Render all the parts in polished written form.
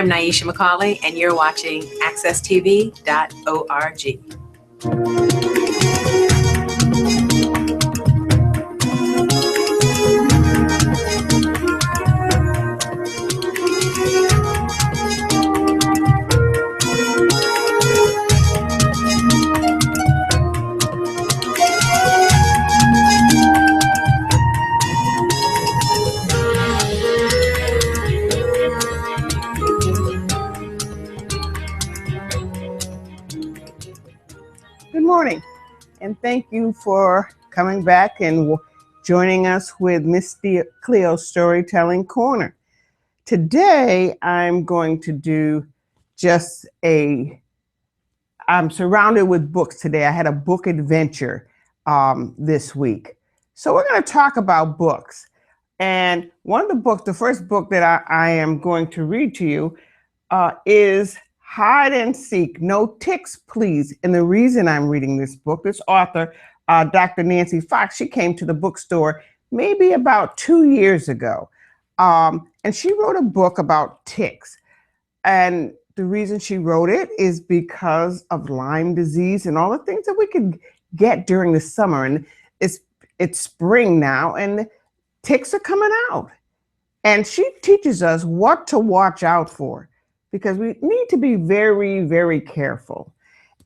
I'm Nyesha McCauley, and you're watching accesstv.org. Good morning, and thank you for coming back and joining us with Miss Cleo's Storytelling Corner. Today, I'm going to do I'm surrounded with books today. I had a book adventure this week. So we're going to talk about books. And the first book that I am going to read to you is Hide and Seek, No Ticks, Please. And the reason I'm reading this book, this author, Dr. Nancy Fox, she came to the bookstore maybe about 2 years ago. And she wrote a book about ticks. And the reason she wrote it is because of Lyme disease and all the things that we could get during the summer. And it's spring now, and ticks are coming out. And she teaches us what to watch out for, because we need to be very, very careful.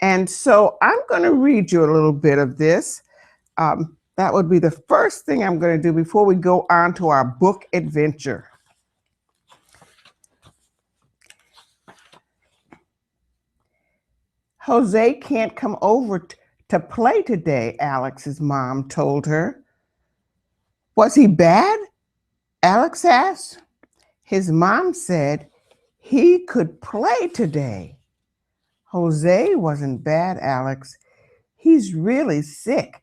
And so I'm going to read you a little bit of this. That would be the first thing I'm going to do before we go on to our book adventure. Jose can't come over to play today, Alex's mom told her. Was he bad? Alex asked. His mom said he could play today. Jose wasn't bad, Alex. He's really sick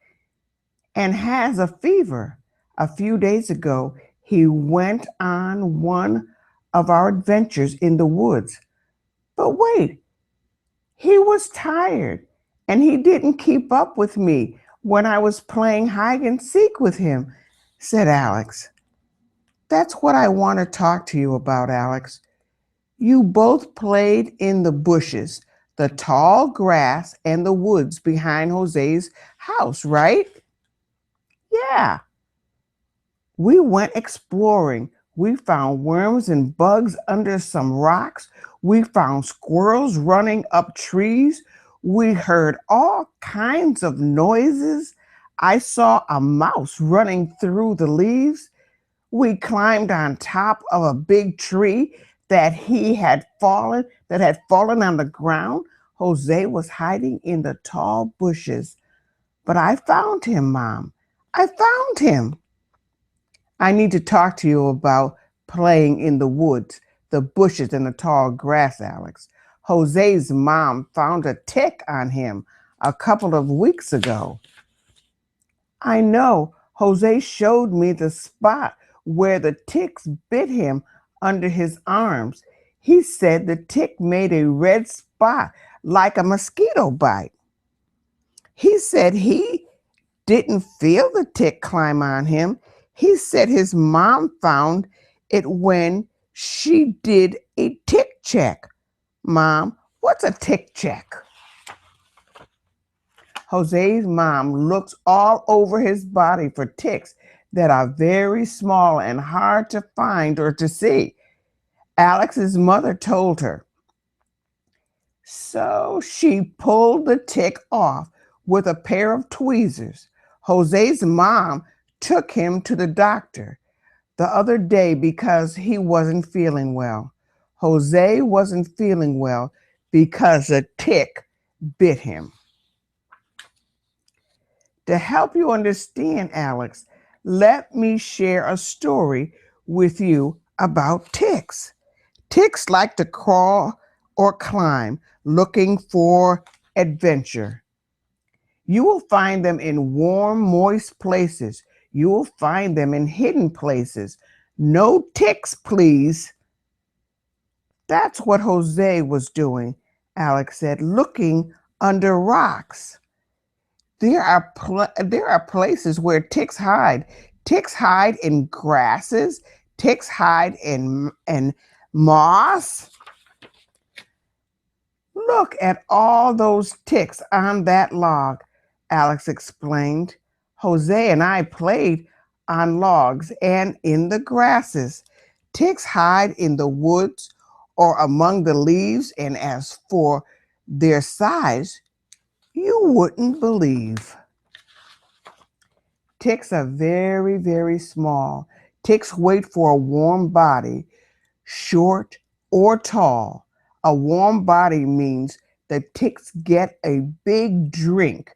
and has a fever. A few days ago, he went on one of our adventures in the woods. But wait, he was tired and he didn't keep up with me when I was playing hide and seek with him, said Alex. That's what I want to talk to you about, Alex. You both played in the bushes, the tall grass, and the woods behind Jose's house, right? Yeah. We went exploring. We found worms and bugs under some rocks. We found squirrels running up trees. We heard all kinds of noises. I saw a mouse running through the leaves. We climbed on top of a big tree that had fallen on the ground. Jose was hiding in the tall bushes. But I found him, Mom. I found him. I need to talk to you about playing in the woods, the bushes, and the tall grass, Alex. Jose's mom found a tick on him a couple of weeks ago. I know. Jose showed me the spot where the ticks bit him under his arms. He said the tick made a red spot like a mosquito bite. He said he didn't feel the tick climb on him. He said his mom found it when she did a tick check. Mom, what's a tick check? Jose's mom looks all over his body for ticks that are very small and hard to find or to see. Alex's mother told her. So she pulled the tick off with a pair of tweezers. Jose's mom took him to the doctor the other day because he wasn't feeling well. Jose wasn't feeling well because a tick bit him. To help you understand, Alex, let me share a story with you about ticks. Ticks like to crawl or climb, looking for adventure. You will find them in warm, moist places. You will find them in hidden places. No ticks, please. That's what Jose was doing, Alex said, looking under rocks. There are places where ticks hide. Ticks hide in grasses. Ticks hide in moss. Look at all those ticks on that log, Alex explained. Jose and I played on logs and in the grasses. Ticks hide in the woods or among the leaves, and as for their size, you wouldn't believe. Ticks are very, very small. Ticks wait for a warm body, short or tall. A warm body means the ticks get a big drink.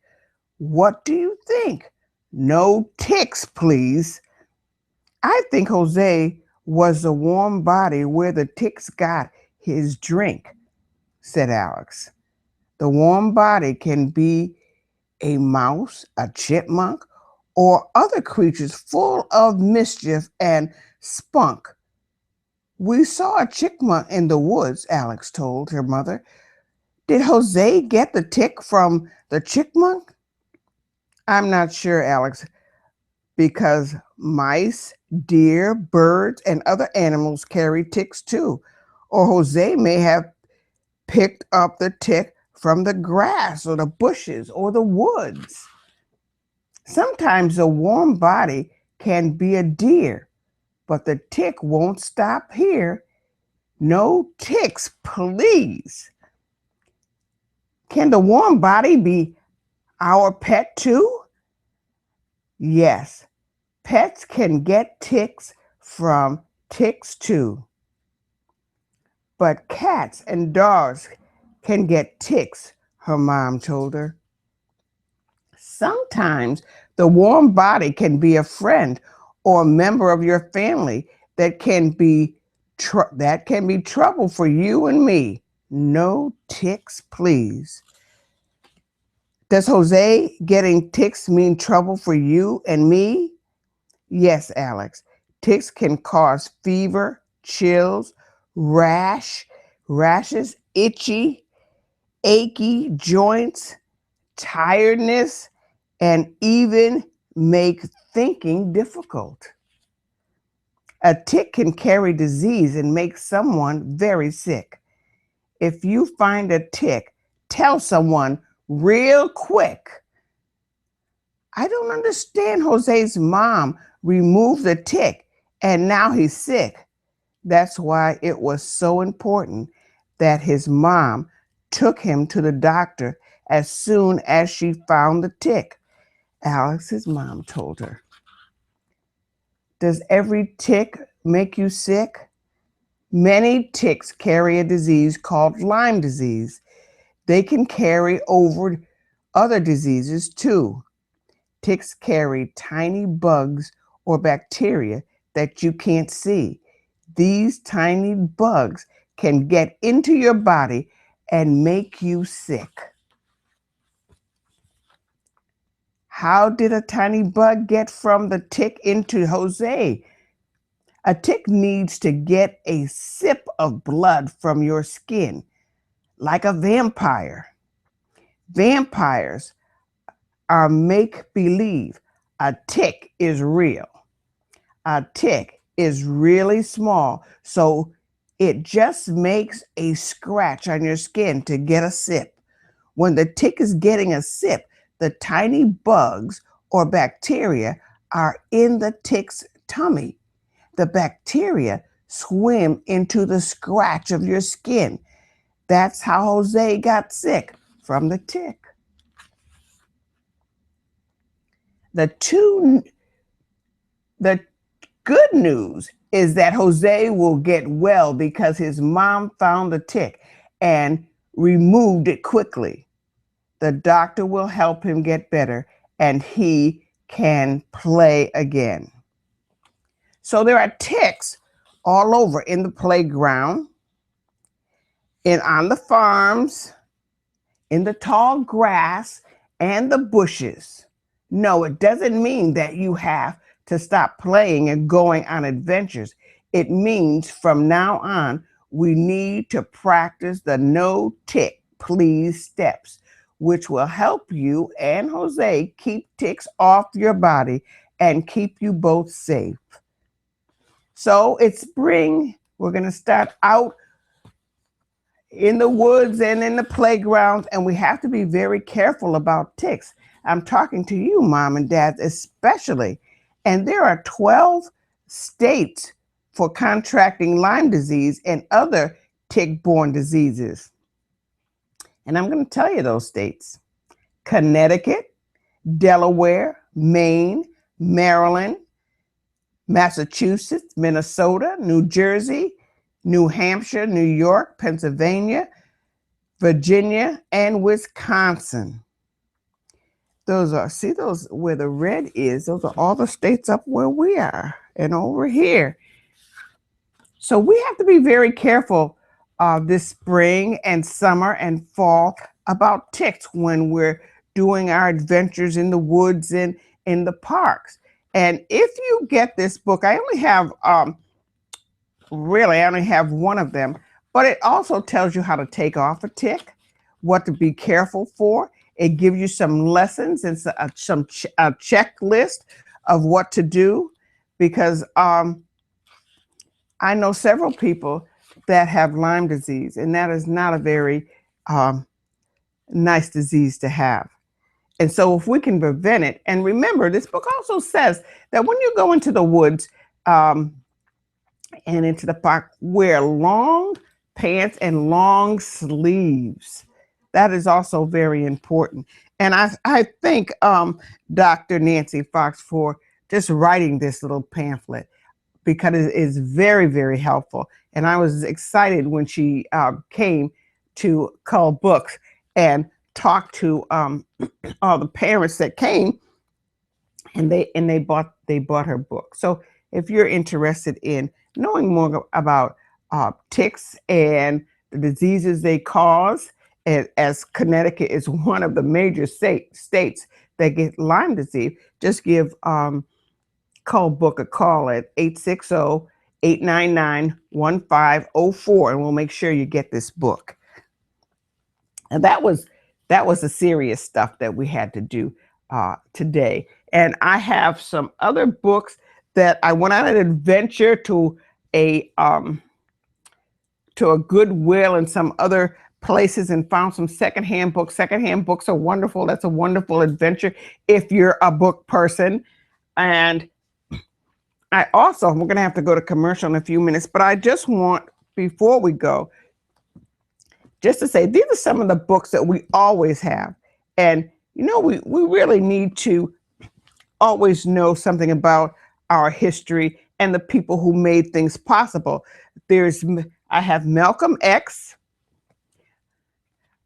What do you think? No ticks, please. I think Jose was the warm body where the ticks got his drink, said Alex. The warm body can be a mouse, a chipmunk, or other creatures full of mischief and spunk. We saw a chipmunk in the woods, Alex told her mother. Did Jose get the tick from the chipmunk? I'm not sure, Alex, because mice, deer, birds, and other animals carry ticks too. Or Jose may have picked up the tick from the grass or the bushes or the woods. Sometimes a warm body can be a deer, but the tick won't stop here. No ticks, please. Can the warm body be our pet too? Yes, pets can get ticks from ticks too. But cats and dogs can get ticks, her mom told her. Sometimes the warm body can be a friend or a member of your family that can be trouble for you and me. No ticks, please. Does Jose getting ticks mean trouble for you and me? Yes, Alex. Ticks can cause fever, chills, rashes, itchy, achy joints, tiredness, and even make thinking difficult. A tick can carry disease and make someone very sick. If you find a tick, tell someone real quick. I don't understand. Jose's mom removed the tick and now he's sick. That's why it was so important that his mom took him to the doctor as soon as she found the tick, Alex's mom told her. Does every tick make you sick? Many ticks carry a disease called Lyme disease. They can carry over other diseases too. Ticks carry tiny bugs or bacteria that you can't see. These tiny bugs can get into your body and make you sick. How did a tiny bug get from the tick into Jose? A tick needs to get a sip of blood from your skin, like a vampire. Vampires are make-believe. A tick is real. A tick is really small, so it just makes a scratch on your skin to get a sip. When the tick is getting a sip, the tiny bugs or bacteria are in the tick's tummy. The bacteria swim into the scratch of your skin. That's how Jose got sick, from the tick. The good news is that Jose will get well because his mom found the tick and removed it quickly. The doctor will help him get better and he can play again. So there are ticks all over in the playground, and on the farms, in the tall grass and the bushes. No, it doesn't mean that you have to stop playing and going on adventures. It means from now on, we need to practice the no tick, please steps, which will help you and Jose keep ticks off your body and keep you both safe. So it's spring. We're going to start out in the woods and in the playgrounds, and we have to be very careful about ticks. I'm talking to you, mom and dad, especially. And there are 12 states for contracting Lyme disease and other tick-borne diseases. And I'm going to tell you those states: Connecticut, Delaware, Maine, Maryland, Massachusetts, Minnesota, New Jersey, New Hampshire, New York, Pennsylvania, Virginia, and Wisconsin. Those are, see those where the red is, those are all the states up where we are and over here. So we have to be very careful this spring and summer and fall about ticks when we're doing our adventures in the woods and in the parks. And if you get this book, I only have I only have one of them, but it also tells you how to take off a tick, what to be careful for. It gives you some lessons and a checklist of what to do, because I know several people that have Lyme disease, and that is not a very nice disease to have. And so if we can prevent it, and remember, this book also says that when you go into the woods and into the park, wear long pants and long sleeves. That is also very important. And I thank Dr. Nancy Fox for just writing this little pamphlet, because it is very, very helpful. And I was excited when she came to Cull Books and talked to all the parents that came, and they bought her book. So if you're interested in knowing more about ticks and the diseases they cause, as Connecticut is one of the major states that get Lyme disease, just give Cull Book a call at 860-899-1504, and we'll make sure you get this book. And that was the serious stuff that we had to do today. And I have some other books that I went on an adventure to a Goodwill and some other places and found some secondhand books. Secondhand books are wonderful. That's a wonderful adventure if you're a book person. And I also, we're going to have to go to commercial in a few minutes, but I just want, before we go, just to say, these are some of the books that we always have. And, you know, we really need to always know something about our history and the people who made things possible. I have Malcolm X,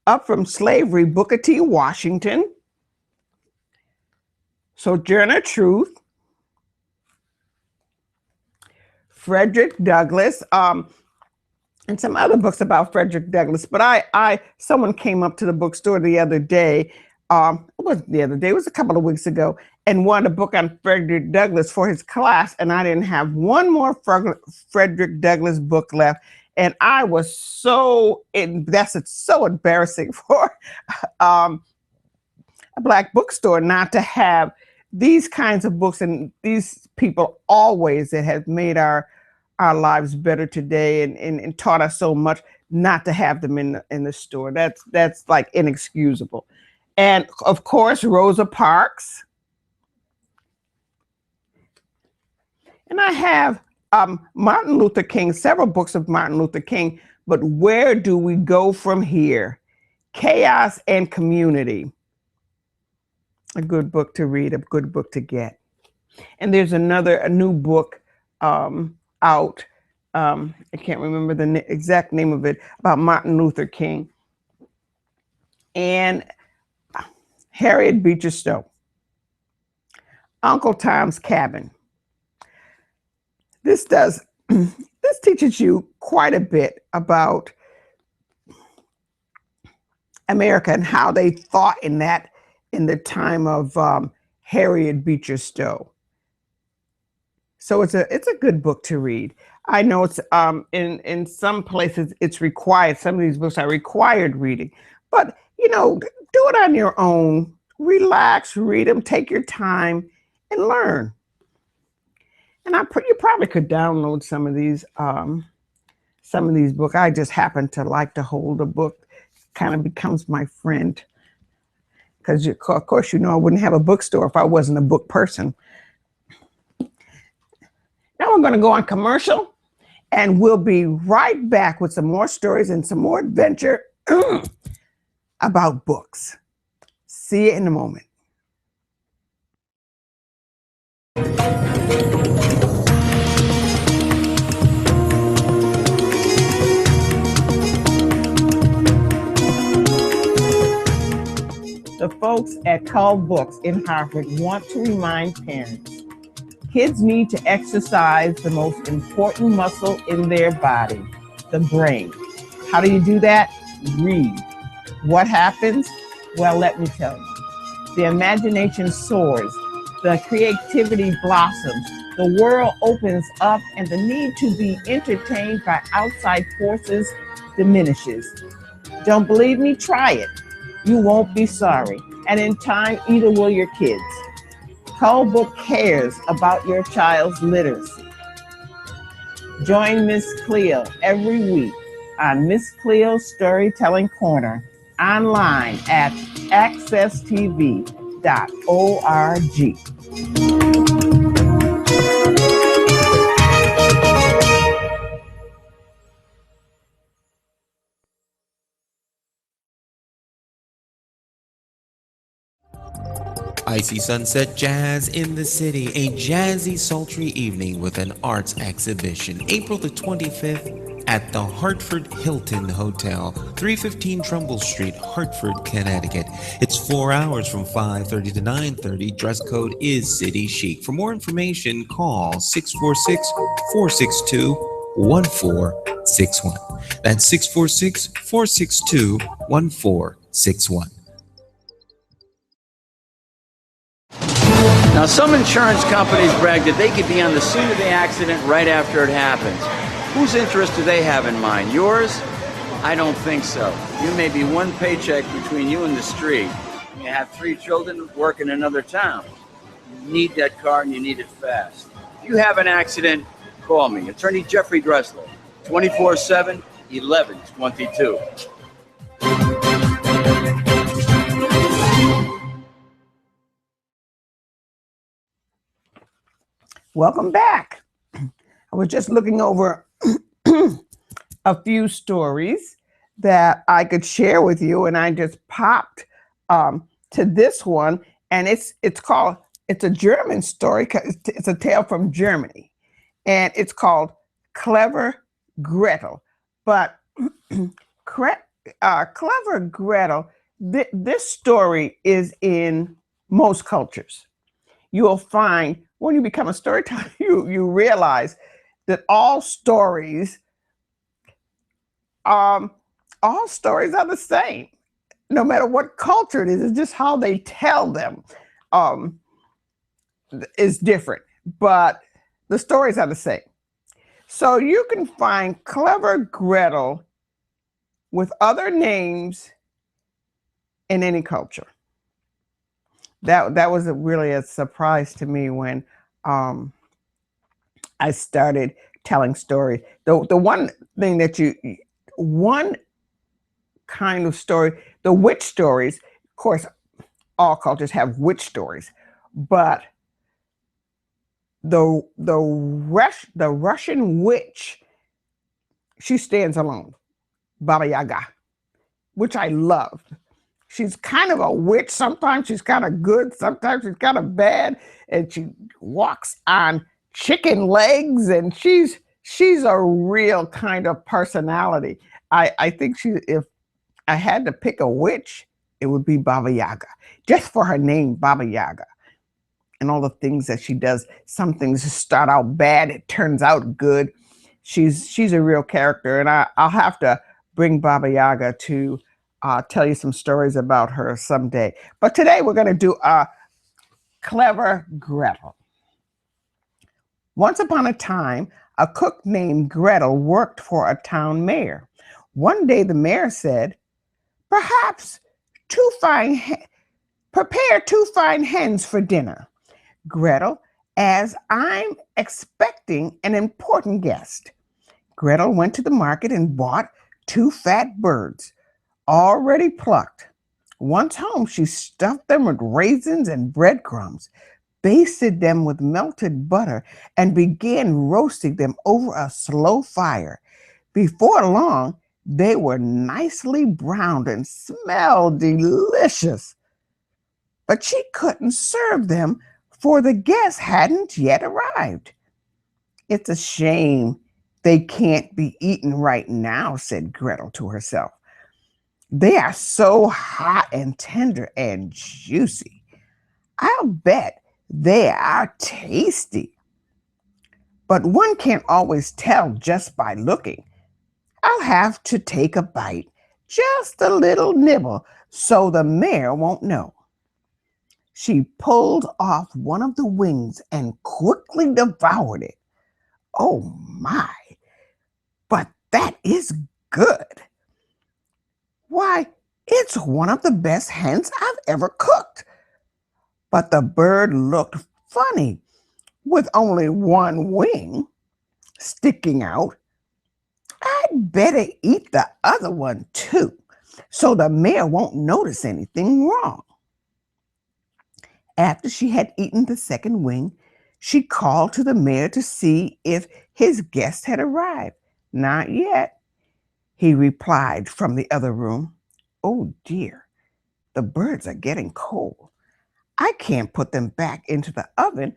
Up from Slavery, Booker T. Washington, Sojourner Truth, Frederick Douglass, and some other books about Frederick Douglass. But someone came up to the bookstore the other day. It wasn't the other day, it was a couple of weeks ago, and wanted a book on Frederick Douglass for his class, and I didn't have one more Frederick Douglass book left. And I was so embarrassing for a Black bookstore not to have these kinds of books, and these people always that have made our lives better today and taught us so much, not to have them in the store. That's like inexcusable. And of course, Rosa Parks. And I have Martin Luther King, several books of Martin Luther King, but Where Do We Go From Here? Chaos and Community. A good book to read, a good book to get. And there's a new book out. I can't remember the exact name of it, about Martin Luther King. And Harriet Beecher Stowe. Uncle Tom's Cabin. This teaches you quite a bit about America and how they thought in the time of Harriet Beecher Stowe. So it's a good book to read. I know it's in some places it's required. Some of these books are required reading, but you know, do it on your own. Relax, read them, take your time, and learn. And you probably could download some of some of these books. I just happen to like to hold a book, kind of becomes my friend. Because, of course, I wouldn't have a bookstore if I wasn't a book person. Now we're going to go on commercial, and we'll be right back with some more stories and some more adventure about books. See you in a moment. The folks at Cull Books in Hartford want to remind parents, kids need to exercise the most important muscle in their body, the brain. How do you do that? Read. What happens? Well, let me tell you. The imagination soars, the creativity blossoms, the world opens up, and the need to be entertained by outside forces diminishes. Don't believe me? Try it. You won't be sorry. And in time, either will your kids. Cull Book cares about your child's literacy. Join Miss Cleo every week on Miss Cleo's Storytelling Corner online at accesstv.org. Icy Sunset Jazz in the City, a jazzy, sultry evening with an arts exhibition, April the 25th at the Hartford Hilton Hotel, 315 Trumbull Street, Hartford, Connecticut. It's 4 hours from 5:30 to 9:30. Dress code is City Chic. For more information, call 646-462-1461. That's 646-462-1461. Now, some insurance companies brag that they could be on the scene of the accident right after it happens. Whose interest do they have in mind? Yours? I don't think so. You may be one paycheck between you and the street. You have 3 children, work in another town. You need that car and you need it fast. If you have an accident, call me. Attorney Jeffrey Dressler, 24/7, 1122. Welcome back. I was just looking over a few stories that I could share with you, and I just popped to this one, and it's a German story. It's a tale from Germany, and it's called Clever Gretel. But Clever Gretel, this story is in most cultures. You will find when you become a storyteller, you realize that all stories are the same, no matter what culture it is. It's just how they tell them is different, but the stories are the same. So you can find Clever Gretel with other names in any culture. That was really a surprise to me when I started telling stories. The one thing that one kind of story, the witch stories, of course, all cultures have witch stories, but the Russian witch, she stands alone, Baba Yaga, which I loved. She's kind of a witch. Sometimes she's kind of good. Sometimes she's kind of bad. And she walks on chicken legs. And she's a real kind of personality. I think if I had to pick a witch, it would be Baba Yaga. Just for her name, Baba Yaga. And all the things that she does. Some things start out bad. It turns out good. She's a real character. And I'll have to bring Baba Yaga to tell you some stories about her someday. But today we're going to do a Clever Gretel. Once upon a time, a cook named Gretel worked for a town mayor. One day the mayor said, perhaps prepare 2 fine hens for dinner, Gretel, as I'm expecting an important guest. Gretel went to the market and bought 2 fat birds, already plucked. Once home, she stuffed them with raisins and breadcrumbs, basted them with melted butter, and began roasting them over a slow fire. Before long, they were nicely browned and smelled delicious. But she couldn't serve them, for the guests hadn't yet arrived. "It's a shame they can't be eaten right now," said Gretel to herself. "They are so hot and tender and juicy. I'll bet they are tasty. But one can't always tell just by looking. I'll have to take a bite, just a little nibble, so the mayor won't know." She pulled off one of the wings and quickly devoured it. "Oh my, but that is good. Why, it's one of the best hens I've ever cooked." But the bird looked funny with only one wing sticking out. "I'd better eat the other one too, so the mayor won't notice anything wrong." After she had eaten the second wing, she called to the mayor to see if his guest had arrived. "Not yet," he replied from the other room. "Oh dear, the birds are getting cold. I can't put them back into the oven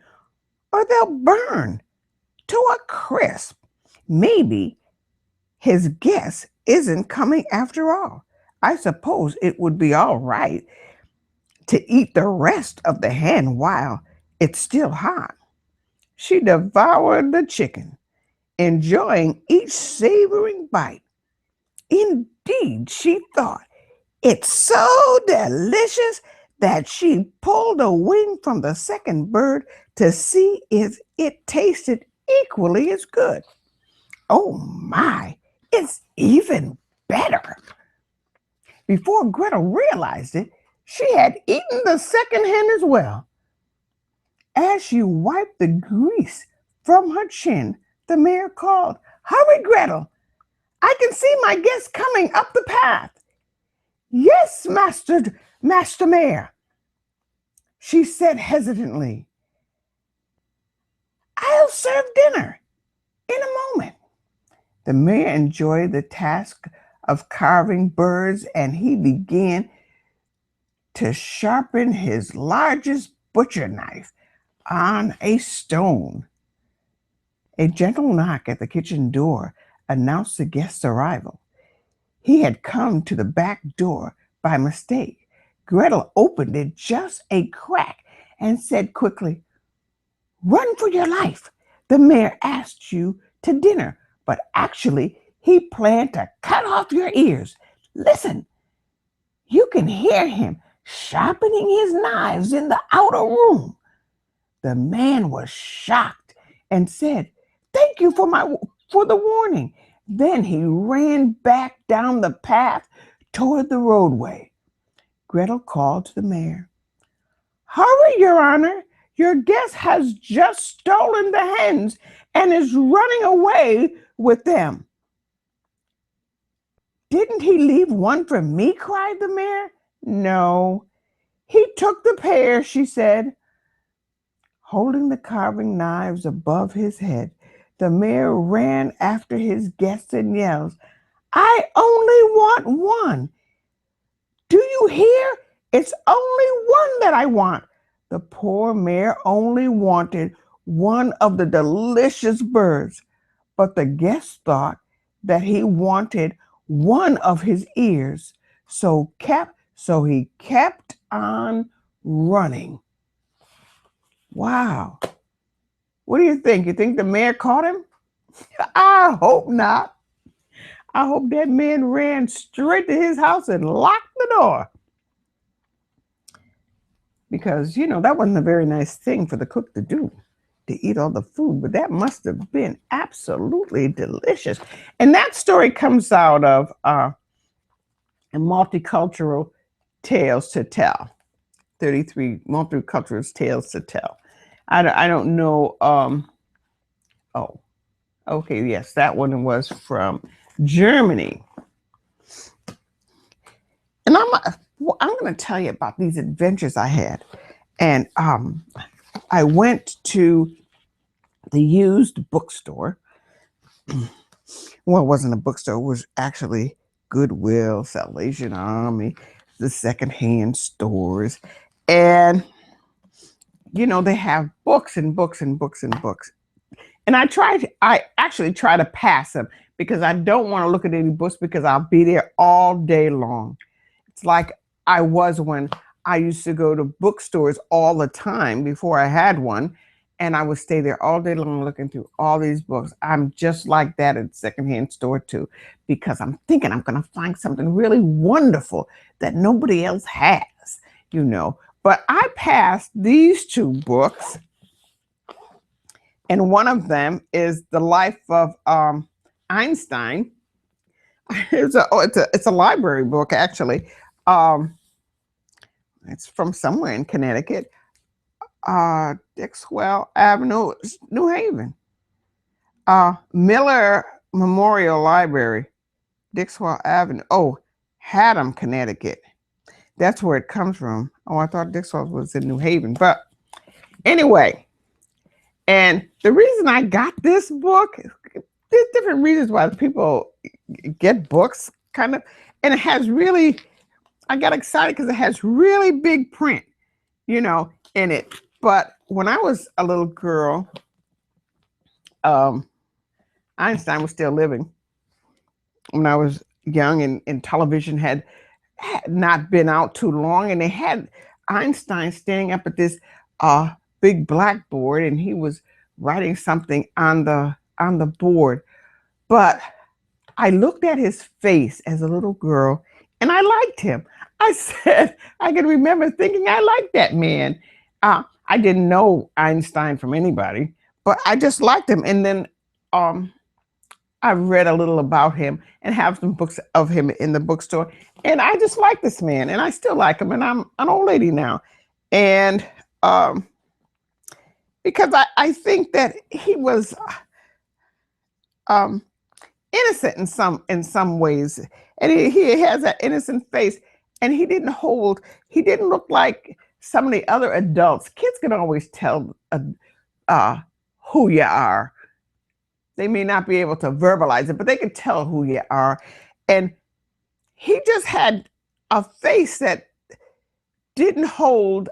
or they'll burn to a crisp. Maybe his guest isn't coming after all. I suppose it would be all right to eat the rest of the hen while it's still hot." She devoured the chicken, enjoying each savoring bite. Indeed, she thought, it's so delicious that she pulled a wing from the second bird to see if it tasted equally as good. "Oh my, it's even better." Before Gretel realized it, she had eaten the second hen as well. As she wiped the grease from her chin, the mayor called, "Hurry, Gretel! I can see my guest coming up the path." "Yes, Master Mayor," she said hesitantly. "I'll serve dinner in a moment." The mayor enjoyed the task of carving birds, and he began to sharpen his largest butcher knife on a stone. A gentle knock at the kitchen door announced the guest's arrival. He had come to the back door by mistake. Gretel opened it just a crack and said quickly, "Run for your life. The mayor asked you to dinner, but actually he planned to cut off your ears. Listen, you can hear him sharpening his knives in the outer room." The man was shocked and said, "Thank you for the warning." Then he ran back down the path toward the roadway. Gretel called to the mayor, "Hurry, Your Honor. Your guest has just stolen the hens and is running away with them." "Didn't he leave one for me?" cried the mayor. "No, he took the pair," she said. Holding the carving knives above his head, the mayor ran after his guests and yelled, "I only want one. Do you hear? It's only one that I want." The poor mayor only wanted one of the delicious birds, but the guest thought that he wanted one of his ears, so he kept on running. Wow. What do you think? You think the mayor caught him? I hope not. I hope that man ran straight to his house and locked the door. Because, that wasn't a very nice thing for the cook to do, to eat all the food, but that must have been absolutely delicious. And that story comes out of a Multicultural Tales to Tell. 33 Multicultural Tales to Tell. I don't know. Okay, yes, that one was from Germany. And I'm going to tell you about these adventures I had. And I went to the used bookstore. Well, it wasn't a bookstore. It was actually Goodwill, Salvation Army, the secondhand stores. And, you know, they have books and books and books and books. And I actually try to pass them because I don't want to look at any books because I'll be there all day long. It's like I was when I used to go to bookstores all the time before I had one. And I would stay there all day long looking through all these books. I'm just like that at the secondhand store too, because I'm thinking I'm going to find something really wonderful that nobody else has, you know. But I passed these two books. And one of them is The Life of Einstein. It's a library book, actually. It's from somewhere in Connecticut. Dixwell Avenue, New Haven. Miller Memorial Library, Dixwell Avenue. Oh, Haddam, Connecticut. That's where it comes from. Oh, I thought Dixwell was in New Haven. But anyway, and the reason I got this book, there's different reasons why people get books, kind of, and it has really, I got excited because it has really big print, you know, in it. But when I was a little girl, Einstein was still living. When I was young, and television had not been out too long, and they had Einstein standing up at this big blackboard, and he was writing something on the board. But I looked at his face as a little girl, and I liked him. I can remember thinking I liked that man. I didn't know Einstein from anybody, but I just liked him. And then I read a little about him and have some books of him in the bookstore. And I just like this man, and I still like him. And I'm an old lady now. And because I think that he was innocent in some ways. And he has that innocent face. And he didn't look like some of the other adults. Kids can always tell who you are. They may not be able to verbalize it, but they can tell who you are. And he just had a face that didn't hold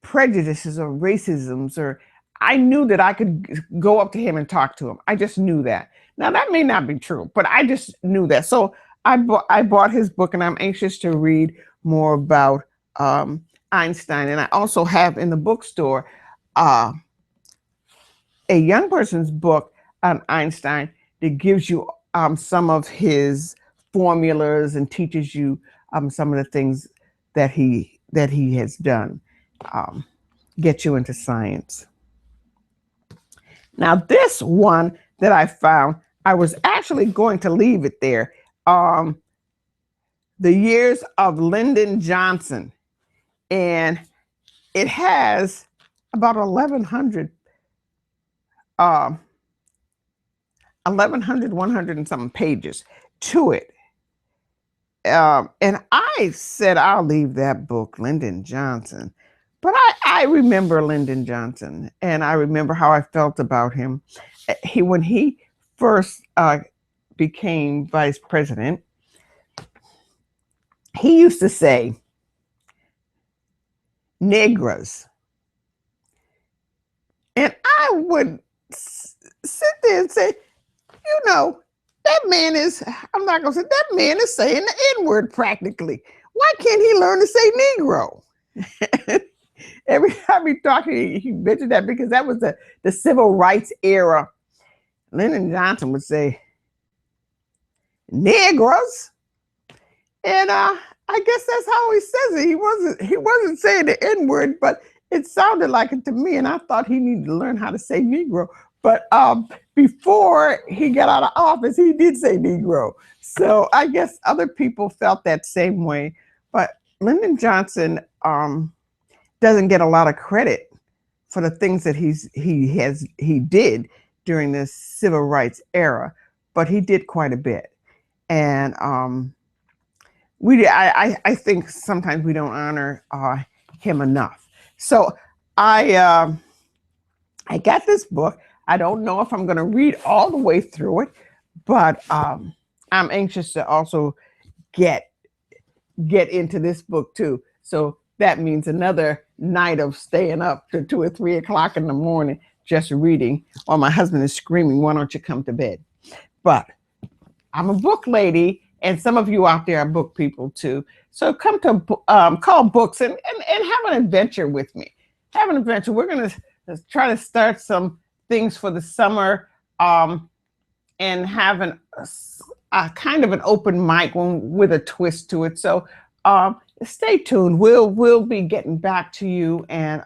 prejudices or racisms, or I knew that I could go up to him and talk to him. I just knew that. Now, that may not be true, but I just knew that. So I bought his book, and I'm anxious to read more about Einstein. And I also have in the bookstore a young person's book on Einstein that gives you some of his formulas and teaches you some of the things that he has done, get you into science. Now, this one that I found, I was actually going to leave it there. The Years of Lyndon Johnson. And it has about 1,100 and something pages to it. And I said, I'll leave that book, Lyndon Johnson. But I remember Lyndon Johnson, and I remember how I felt about him. When he first became vice president, he used to say, "Negras." And I would sit there and say, you know, that man is, I'm not going to say, that man is saying the N-word practically. Why can't he learn to say Negro? Every time he talked, he mentioned that because that was the civil rights era. Lyndon Johnson would say, "Negros." And I guess that's how he says it. He wasn't saying the N-word, but it sounded like it to me, and I thought he needed to learn how to say Negro. But before he got out of office, he did say Negro. So I guess other people felt that same way. But Lyndon Johnson doesn't get a lot of credit for the things that he did during this civil rights era, but he did quite a bit. And I think sometimes we don't honor him enough. So I got this book. I don't know if I'm going to read all the way through it, but I'm anxious to also get into this book too. So that means another night of staying up to 2 or 3 o'clock in the morning just reading while my husband is screaming, "Why don't you come to bed?" But I'm a book lady, and some of you out there are book people too. So come to Call Books and have an adventure with me. Have an adventure. We're going to try to start some things for the summer and have a kind of an open mic with a twist to it. So stay tuned. We'll be getting back to you and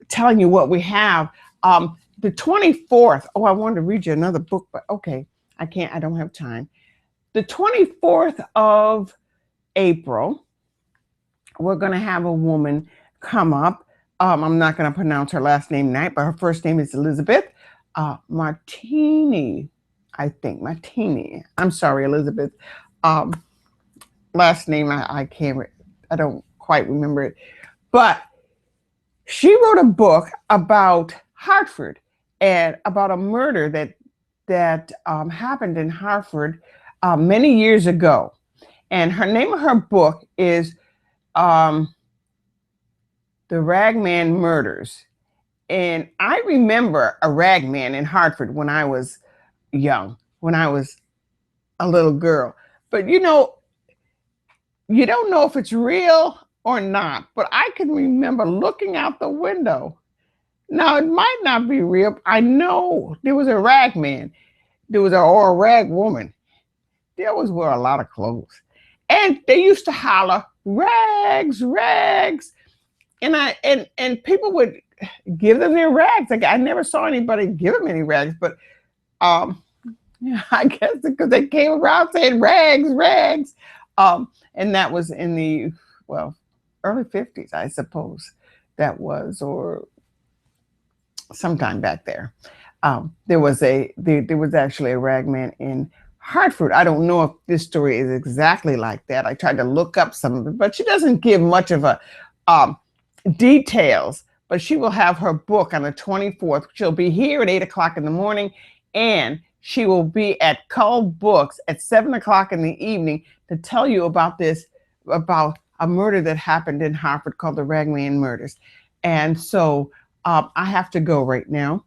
telling you what we have. The 24th. Oh, I wanted to read you another book, but okay, I can't. I don't have time. The 24th of April, we're going to have a woman come up. I'm not going to pronounce her last name right, but her first name is Elizabeth Martini. I think Martini. I'm sorry, Elizabeth. Last name I don't quite remember it, but she wrote a book about Hartford and about a murder that happened in Hartford many years ago. And her name of her book is The Ragman Murders. And I remember a ragman in Hartford when I was young, when I was a little girl. But you don't know if it's real or not, but I can remember looking out the window. Now, it might not be real. I know there was a rag man. Or a rag woman. They always wore a lot of clothes. And they used to holler, "Rags, rags." And people would give them their rags. Like, I never saw anybody give them any rags, but I guess because they came around saying rags, rags. And that was in the, early 50s, I suppose that was, or sometime back there. There was actually a ragman in Hartford. I don't know if this story is exactly like that. I tried to look up some of it, but she doesn't give much of a details. But she will have her book on the 24th. She'll be here at 8 o'clock in the morning, and she will be at Cull Books at 7 o'clock in the evening to tell you about a murder that happened in Hartford called the Ragman Murders. And so I have to go right now.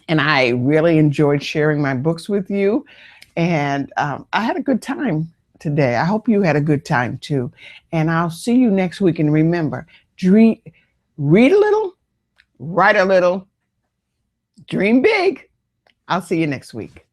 And I really enjoyed sharing my books with you. And I had a good time today. I hope you had a good time too. And I'll see you next week. And remember, read a little, write a little, dream big. I'll see you next week.